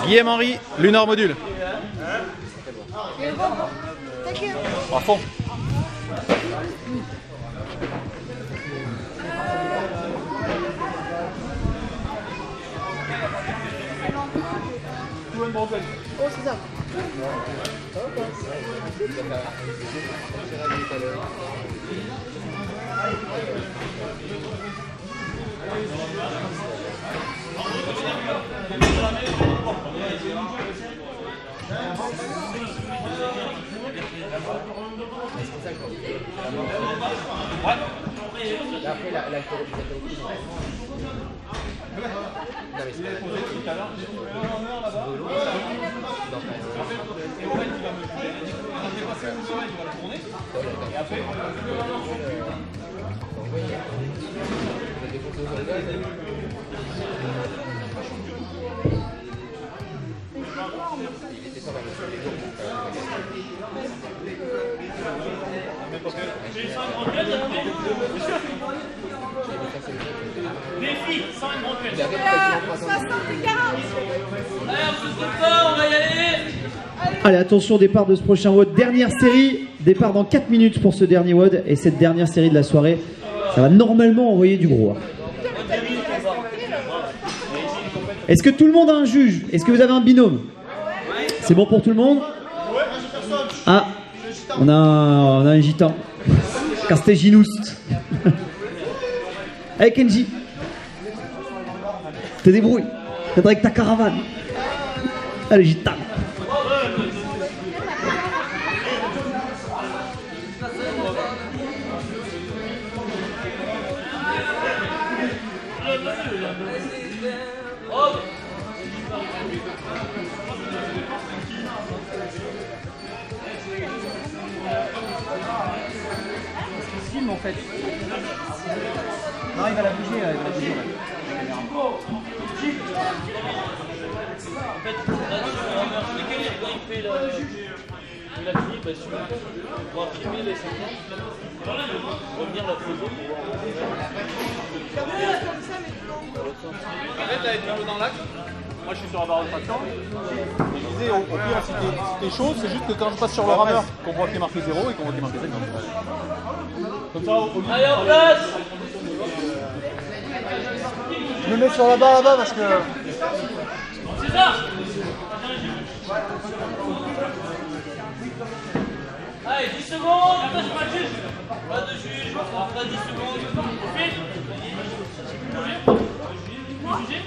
Guillaume Henry, Lunar Module. À fond. Oh, c'est ça. Après, l'alcool. Les filles, sans une grande pièce. 60 et 40. Allez, on se trouve pas, on va y aller. Allez, attention, départ de ce prochain WOD. Dernière série, départ dans 4 minutes pour ce dernier WOD. Et cette dernière série de la soirée, ça va normalement envoyer du gros. Est-ce que tout le monde a un juge? Est-ce que vous avez un binôme? C'est bon pour tout le monde? Ah, on a un gitan. Casteginous. Allez Kenji, te débrouille, t'es avec ta caravane. Allez gitan. Film en fait. Non, il va la bouger, il va la bouger. En fait, là, sur Hammer, lequel il fait il a fini, parce que on va filmer les séquences, revenir la photo pour voir. En fait, là, elle est dans l'axe. Moi, je suis sur la barre de traction. Et je disais, au pire, si t'es chaud, c'est juste que quand je passe sur le rameur, qu'on voit qu'il est marqué 0 et qu'on voit qu'il est marqué 5. Comme ça, au lieu Allez, en place. je me mets sur la barre là-bas parce que. C'est ça. Allez, 10 secondes, attache pas de juge. Pas de juge, pas 10 secondes. Vite.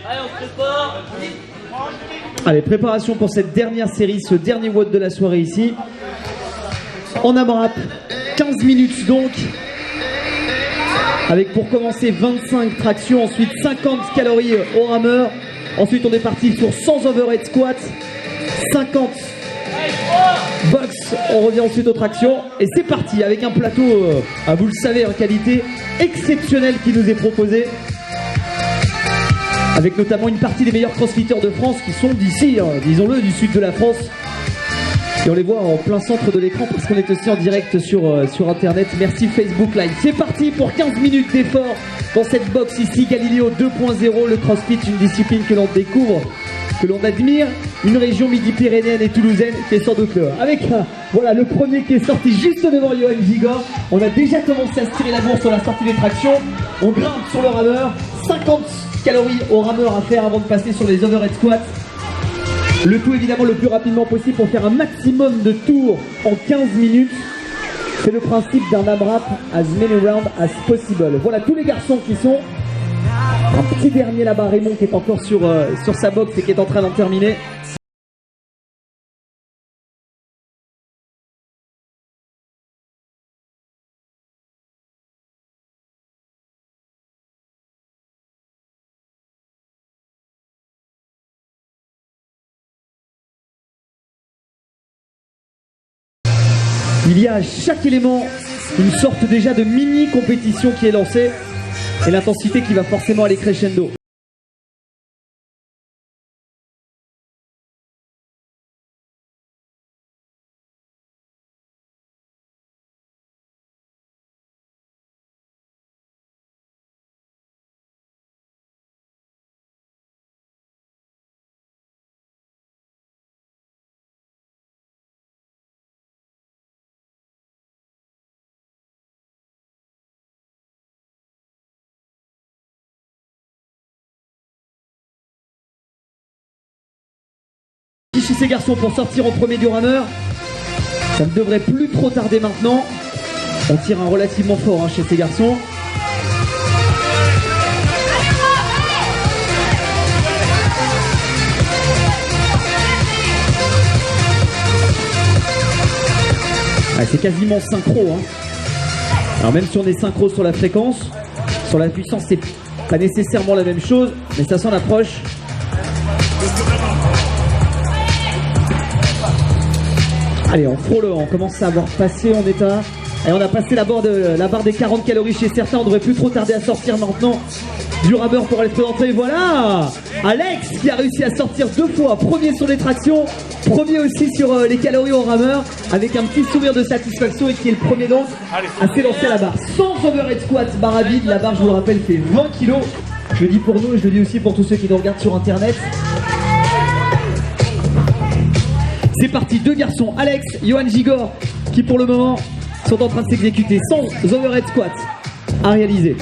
Allez, on se prépare. Allez, préparation pour cette dernière série, ce dernier WOD de la soirée ici. En AMRAP, 15 minutes donc. Avec pour commencer 25 tractions, ensuite 50 calories au rameur. Ensuite on est parti sur 100 overhead squats, 50 box, on revient ensuite aux tractions. Et c'est parti avec un plateau, vous le savez, en qualité exceptionnelle qui nous est proposé. Avec notamment une partie des meilleurs crossfitters de France qui sont d'ici, disons-le, du sud de la France. Et on les voit en plein centre de l'écran parce qu'on est aussi en direct sur internet. Merci Facebook Live. C'est parti pour 15 minutes d'effort dans cette box ici, Galileo 2.0, le crossfit, une discipline que l'on découvre, que l'on admire, une région midi-pyrénéenne et toulousaine qui est sans doute là. Avec voilà, le premier qui est sorti juste devant Johan Gigor. On a déjà commencé à se tirer la bourse sur la sortie des tractions. On grimpe sur le rameur, 50 calories au rameur à faire avant de passer sur les overhead squats. Le tout évidemment le plus rapidement possible pour faire un maximum de tours en 15 minutes. C'est le principe d'un AMRAP, as many rounds as possible. Voilà tous les garçons qui sont. Un petit dernier là-bas, Raymond qui est encore sur sa box et qui est en train d'en terminer. Il y a à chaque élément une sorte déjà de mini compétition qui est lancée et l'intensité qui va forcément aller crescendo. Chez ces garçons pour sortir en premier du rameur. Ça ne devrait plus trop tarder maintenant. On tire un relativement fort chez ces garçons. Ah, c'est quasiment synchro. Alors même si on est synchro sur la fréquence, sur la puissance c'est pas nécessairement la même chose, mais ça s'en approche. Allez, on frôle, on commence à avoir passé, on est à... Allez, on a passé la barre des 40 calories chez certains, on devrait plus trop tarder à sortir maintenant du rameur pour aller se présenter. Voilà Alex qui a réussi à sortir 2 fois, premier sur les tractions, premier aussi sur les calories au rameur, avec un petit sourire de satisfaction et qui est le premier donc à s'élancer à la barre. Sans overhead squat, barre à vide, la barre je vous le rappelle fait 20 kg. Je le dis pour nous et je le dis aussi pour tous ceux qui nous regardent sur internet. C'est parti, 2 garçons, Alex, Johan Gigor, qui pour le moment sont en train de s'exécuter sans overhead squat à réaliser.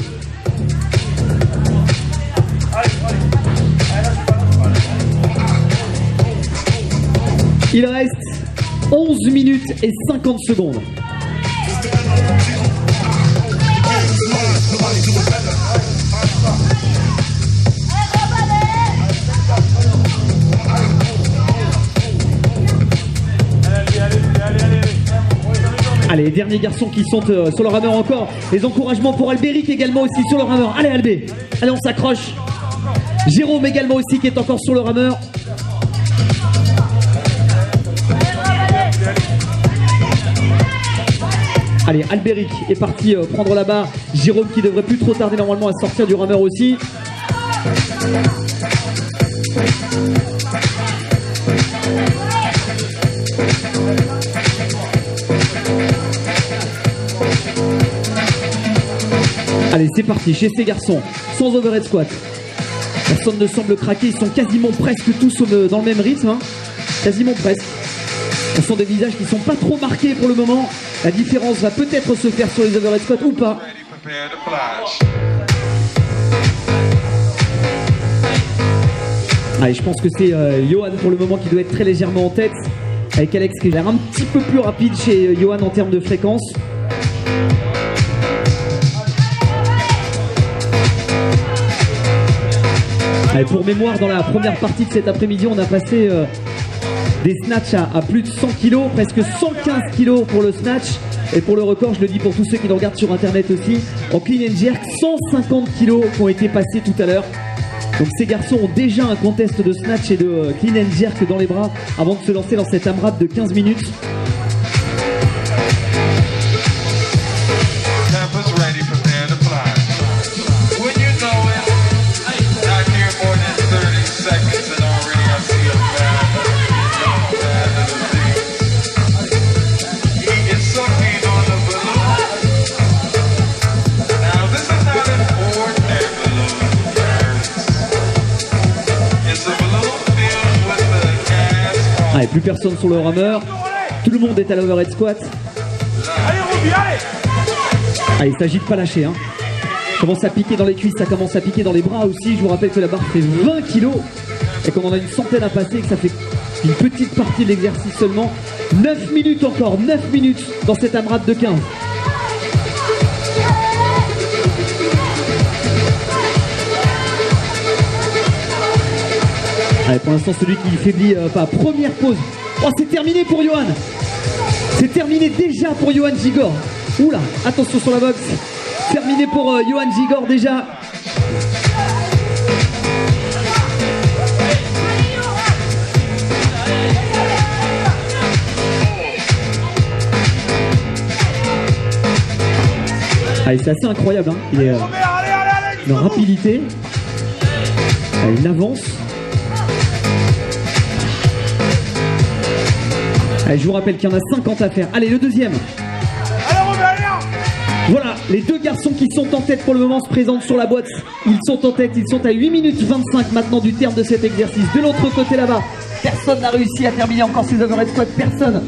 Il reste 11 minutes et 50 secondes. Allez, les derniers garçons qui sont sur le rameur encore. Les encouragements pour Albéric également aussi sur le rameur. Allez Albé, allez on s'accroche. Jérôme également aussi qui est encore sur le rameur. Allez, Albéric est parti prendre la barre. Jérôme qui devrait plus trop tarder normalement à sortir du rameur aussi. Allez, c'est parti, chez ces garçons, sans overhead squat. Personne ne semble craquer, ils sont quasiment presque tous dans le même rythme. Quasiment presque. Ce sont des visages qui ne sont pas trop marqués pour le moment. La différence va peut-être se faire sur les overhead squats ou pas. Allez, je pense que c'est Johan pour le moment qui doit être très légèrement en tête. Avec Alex qui a l'air un petit peu plus rapide chez Johan en termes de fréquence. Allez, pour mémoire, dans la première partie de cet après-midi, on a passé des snatchs à plus de 100 kg, presque 115 kg pour le snatch. Et pour le record, je le dis pour tous ceux qui nous regardent sur internet aussi, en clean and jerk, 150 kg qui ont été passés tout à l'heure. Donc ces garçons ont déjà un contest de snatch et de clean and jerk dans les bras avant de se lancer dans cet AMRAP de 15 minutes. Allez, plus personne sur le rameur. Tout le monde est à l'overhead squat. Allez, il s'agit de pas lâcher. Ça commence à piquer dans les cuisses, ça commence à piquer dans les bras aussi. Je vous rappelle que la barre fait 20 kg et qu'on en a une centaine à passer et que ça fait une petite partie de l'exercice seulement. 9 minutes encore, 9 minutes dans cet AMRAP de 15. Allez, pour l'instant, celui qui faiblit pas. Première pause. Oh, c'est terminé pour Johan. C'est terminé déjà pour Johan Gigor. Oula, attention sur la boxe. Terminé pour Johan Gigor déjà. Allez, c'est assez incroyable. Il est une rapidité. Allez, il avance. Allez, je vous rappelle qu'il y en a 50 à faire. Allez, le deuxième. Voilà, les 2 garçons qui sont en tête pour le moment se présentent sur la boîte. Ils sont en tête, ils sont à 8 minutes 25 maintenant du terme de cet exercice. De l'autre côté là-bas, personne n'a réussi à terminer encore ses overhead squats, personne.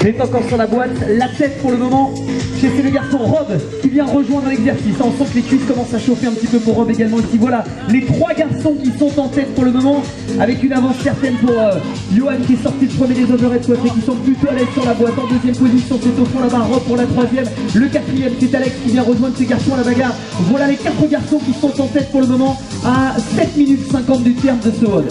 Il est encore sur la boîte, la tête pour le moment. Chez le garçon Rob qui vient rejoindre l'exercice. On sent que les cuisses commencent à chauffer un petit peu pour Rob également ici. Voilà les trois garçons qui sont en tête pour le moment, avec une avance certaine pour Johan qui est sorti de premier des overhead squats et qui sont plutôt à l'aise sur la boîte. En deuxième position, c'est au fond là-bas Rob pour la troisième. Le quatrième, c'est Alex qui vient rejoindre ces garçons à la bagarre. Voilà les quatre garçons qui sont en tête pour le moment à 7 minutes 50 du terme de ce WOD.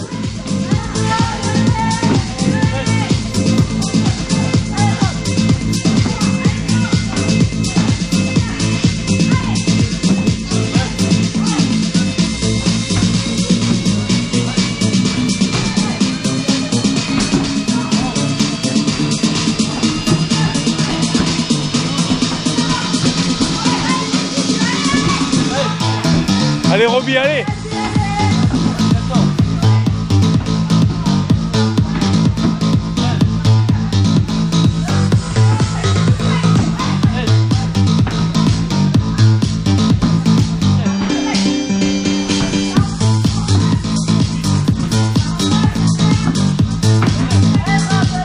Allez Roby, allez.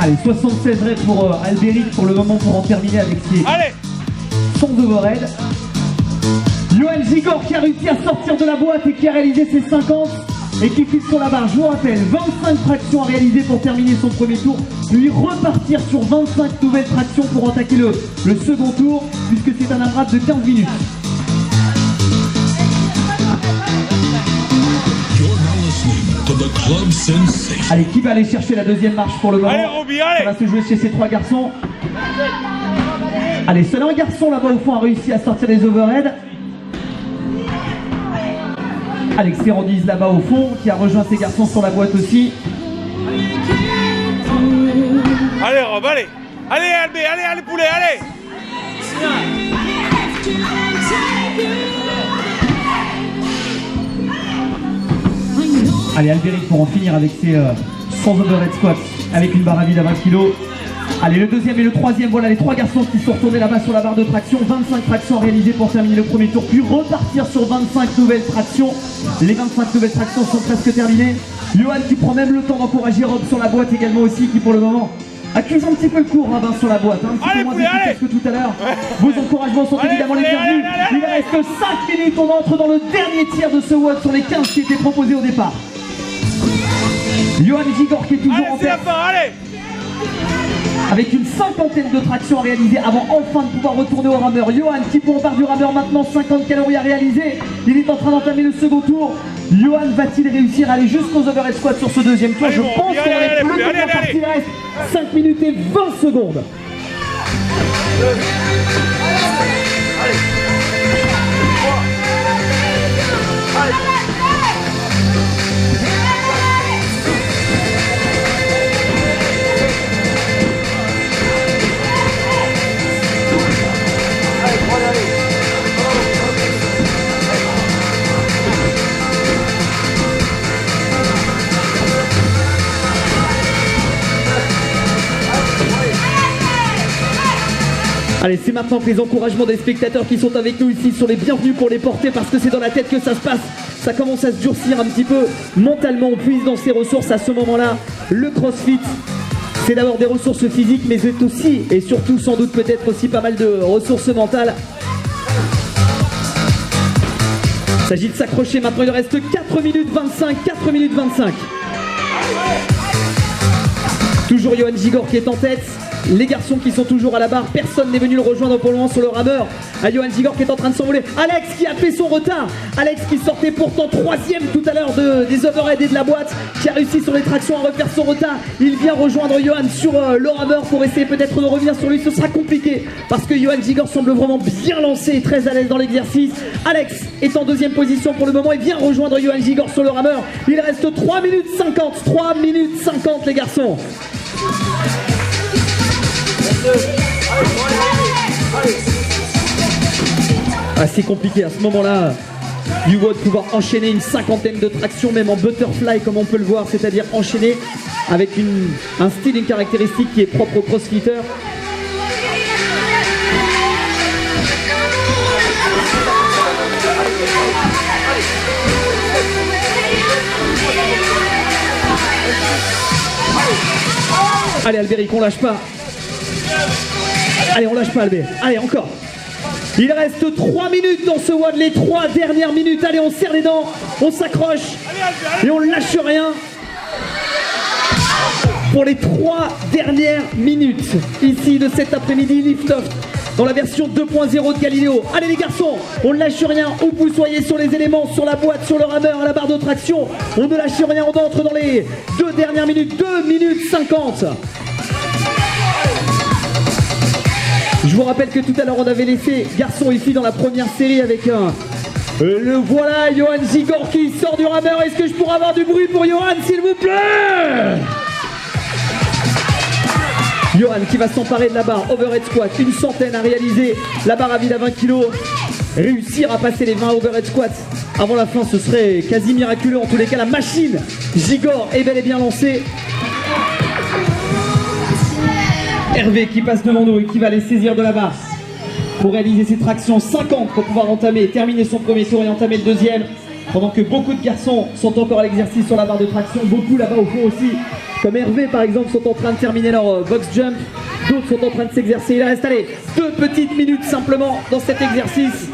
Allez, 76 reps pour Albéric pour le moment pour en terminer avec ses 100 overhead. Johan Gigor qui a réussi à sortir de la boîte et qui a réalisé ses 50 et qui fixe sur la barre. Je vous rappelle, 25 tractions à réaliser pour terminer son premier tour, puis repartir sur 25 nouvelles tractions pour attaquer le second tour, puisque c'est un AMRAP de 15 minutes. Allez, qui va aller chercher la deuxième marche pour le moment? Allez, Roby, allez. Ça va se jouer chez ces trois garçons. Allez, seul un garçon là-bas au fond a réussi à sortir des overheads. Alex Ferrandise là-bas au fond, qui a rejoint ses garçons sur la boîte aussi. Allez Rob, allez. Allez Albé, allez poulet, allez. Allez Albéric pour en finir avec ses 100 overhead squats avec une barre à vide à 20 kg. Allez, le deuxième et le troisième, voilà les trois garçons qui sont retournés là-bas sur la barre de traction. 25 tractions réalisées pour terminer le premier tour, puis repartir sur 25 nouvelles tractions. Les 25 nouvelles tractions sont presque terminées. Johan qui prend même le temps d'encourager Rob sur la boîte également aussi, qui pour le moment accuse un petit peu le cours Robin sur la boîte, un petit peu moins efficace que tout à l'heure. Vos encouragements sont évidemment les bienvenus. Il reste 5 minutes, on entre dans le dernier tiers de ce WOD sur les 15 qui étaient proposés au départ. Johan Gigor qui est toujours en tête. Avec une cinquantaine de tractions à réaliser avant enfin de pouvoir retourner au rameur. Johan qui pour part du rameur maintenant, 50 calories à réaliser. Il est en train d'entamer le second tour. Johan va-t-il réussir à aller jusqu'aux overhead squats sur ce deuxième tour? Je pense qu'on va être plus que bien parti. Il reste 5 minutes et 20 secondes. Allez, c'est maintenant que les encouragements des spectateurs qui sont avec nous ici sont les bienvenus pour les porter, parce que c'est dans la tête que ça se passe. Ça commence à se durcir un petit peu mentalement, on puise dans ses ressources à ce moment-là. Le CrossFit, c'est d'abord des ressources physiques, mais c'est aussi et surtout sans doute peut-être aussi pas mal de ressources mentales. Il s'agit de s'accrocher maintenant, il reste 4 minutes 25, 4 minutes 25. Toujours Johan Gigor qui est en tête. Les garçons qui sont toujours à la barre, personne n'est venu le rejoindre pour le moment sur le rameur. À Johan Gigor qui est en train de s'envoler. Alex qui a fait son retard. Alex qui sortait pourtant troisième tout à l'heure des overhead et de la boîte, qui a réussi sur les tractions à refaire son retard. Il vient rejoindre Johan sur le rameur pour essayer peut-être de revenir sur lui. Ce sera compliqué parce que Johan Gigor semble vraiment bien lancé et très à l'aise dans l'exercice. Alex est en deuxième position pour le moment et vient rejoindre Johan Gigor sur le rameur. Il reste 3 minutes 50. 3 minutes 50 les garçons. Assez compliqué à ce moment-là du WOD de pouvoir enchaîner une cinquantaine de tractions, même en butterfly comme on peut le voir, c'est-à-dire enchaîner avec un style, une caractéristique qui est propre aux crossfitters. Allez Albéric, on lâche pas. Allez, on lâche pas le B. Allez, encore. Il reste 3 minutes dans ce WOD, les 3 dernières minutes. Allez, on serre les dents, on s'accroche et on lâche rien. Pour les 3 dernières minutes, ici de cet après-midi, lift-off dans la version 2.0 de Galileo. Allez les garçons, on ne lâche rien, où que vous soyez, sur les éléments, sur la boîte, sur le rameur, à la barre de traction. On ne lâche rien, on entre dans les 2 dernières minutes, 2 minutes 50. Je vous rappelle que tout à l'heure on avait laissé garçons et filles dans la première série avec un... le voilà, Johan Gigor qui sort du rameur. Est-ce que je pourrais avoir du bruit pour Johan, s'il vous plaît? Johan qui va s'emparer de la barre overhead squat, une centaine à réaliser, la barre à vide à 20 kg. Réussir à passer les 20 overhead squats avant la fin, ce serait quasi miraculeux. En tous les cas, la machine Gigor est bel et bien lancée. Hervé qui passe devant nous et qui va aller saisir de la barre pour réaliser ses tractions 50 pour pouvoir terminer son premier tour et entamer le deuxième. Pendant que beaucoup de garçons sont encore à l'exercice sur la barre de traction, beaucoup là-bas au fond aussi, comme Hervé par exemple, sont en train de terminer leur box jump. D'autres sont en train de s'exercer. Il reste, allez, 2 petites minutes simplement dans cet exercice.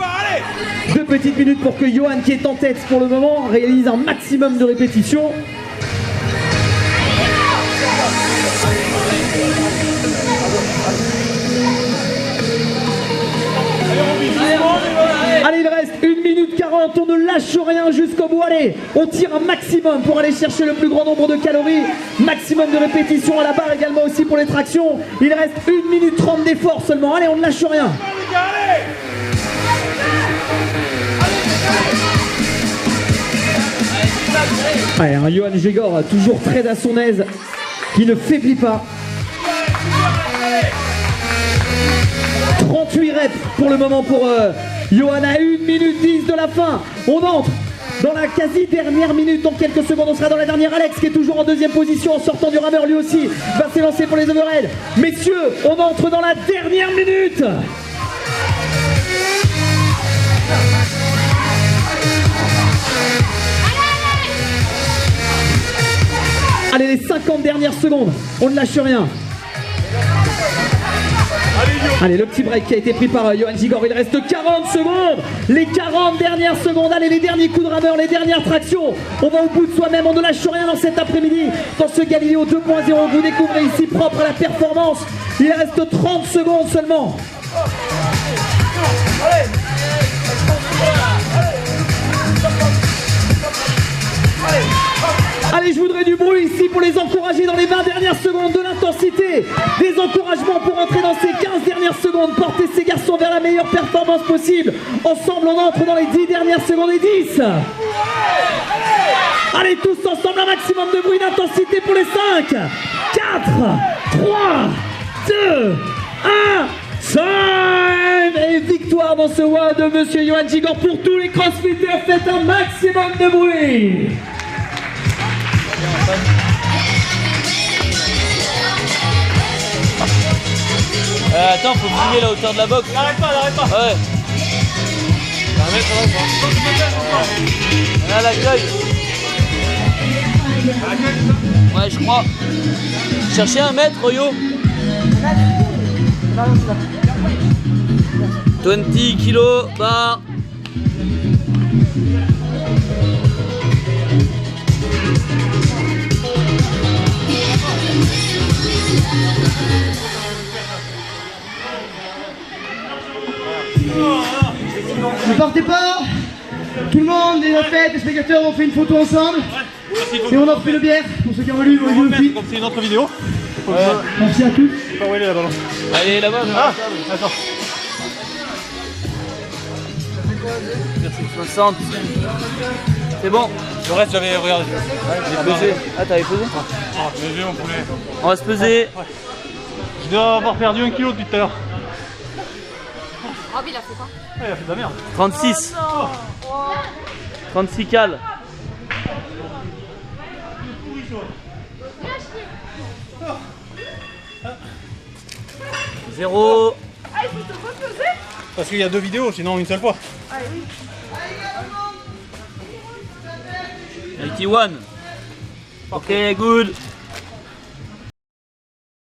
2 petites minutes pour que Johan, qui est en tête pour le moment, réalise un maximum de répétitions. Allez, il reste 1 minute 40, on ne lâche rien jusqu'au bout. Allez, on tire un maximum pour aller chercher le plus grand nombre de calories. Maximum de répétitions à la barre également aussi pour les tractions. Il reste 1 minute 30 d'effort seulement. Allez, on ne lâche rien. Allez, un Johan Gigor toujours très à son aise, qui ne faiblit pas. 38 reps pour le moment pour Johan à 1 minute 10 de la fin. On entre dans la quasi dernière minute. Dans quelques secondes, on sera dans la dernière. Alex qui est toujours en deuxième position en sortant du rameur, lui aussi va s'élancer pour les overheads. Messieurs, on entre dans la dernière minute. Allez, les 50 dernières secondes, on ne lâche rien. Allez, le petit break qui a été pris par Johan Gigor. Il reste 40 secondes. Les 40 dernières secondes. Allez, les derniers coups de rameur, les dernières tractions. On va au bout de soi-même. On ne lâche rien dans cet après-midi. Dans ce Galileo 2.0, vous découvrez ici propre à la performance. Il reste 30 secondes seulement. Allez, je voudrais du bruit ici pour les encourager dans les 20 dernières secondes, de l'intensité, des encouragements pour entrer dans ces 15 dernières secondes, porter ces garçons vers la meilleure performance possible. Ensemble, on entre dans les 10 dernières secondes et 10. Allez, tous ensemble, un maximum de bruit, d'intensité pour les 5, 4, 3, 2, 1. Time et victoire dans ce WOD de Monsieur Johan Gigor. Pour tous les crossfitters, faites un maximum de bruit. Attends, faut filmer la hauteur de la boxe. N'arrête pas. Ouais. Là, l'accueil. Ouais, je crois. Cherchez un mètre, Yo. 20 kilos, barre. Ne partez pas. Tout le monde, les athlètes, les spectateurs, on fait une photo ensemble. Et on offre une bière pour ceux qui ont voulu. Comme c'est une autre vidéo. Merci à tous. Où elle est là-bas? Allez, là-bas. Ah, attends. 60. C'est bon. Le reste, j'avais regardé. J'ai pesé. Ah, t'avais pesé? Ah, j'ai vu mon poulet. On va se peser. Je dois avoir perdu 1 kilo depuis tout à l'heure. Rob, il a fait quoi? Ouais, il a fait de la merde. 36. 36 cales. Zéro. Parce qu'il y a 2 vidéos, sinon une seule fois. 81. Ok, good.